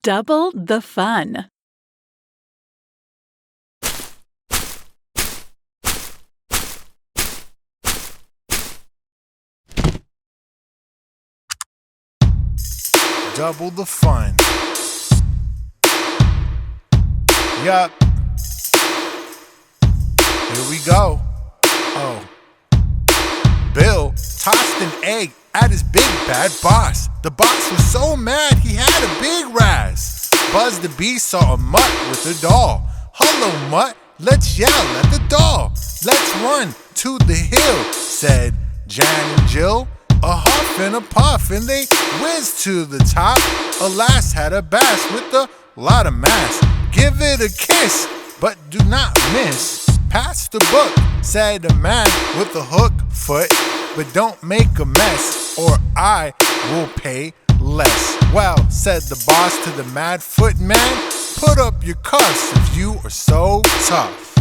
Double the fun. Double the fun. Yup. Here we go. Oh. Bill tossed an egg at his big bad boss. The boss was so mad he had a big razz. Buzz the bee saw a mutt with a doll. "Hello, mutt, let's yell at the doll. Let's run to the hill," said Jan and Jill. A huff and a puff and they whizzed to the top. A lass had a bass with a lot of mass. "Give it a kiss, but do not miss. Pass the book," said a man with a hook foot. "But don't make a mess or I will pay less." "Well," said the boss to the mad foot man, "put up your cuffs if you are so tough."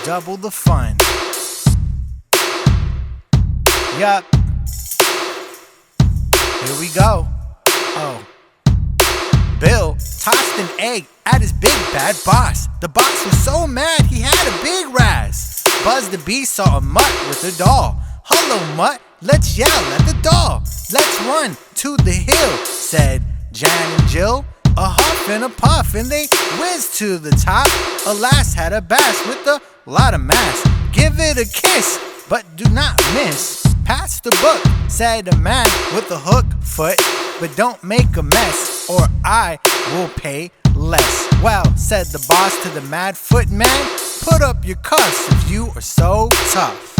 Double the fun. Yup. Here we go. Oh. Bill tossed an egg at his big bad boss. The boss was so mad he had a big razz. Buzz the bee saw a mutt with a doll. "Hello, mutt, let's yell at the doll. Let's run to the hill," said Jan and Jill. A huff and a puff and they whizzed to the top. A lass had a bass with a lot of mass. "Give it a kiss, but do not miss. Pass the book," said a man with a hook foot. "But don't make a mess or I will pay less." "Well," said the boss to the mad foot man, "put up your cuffs if you are so tough."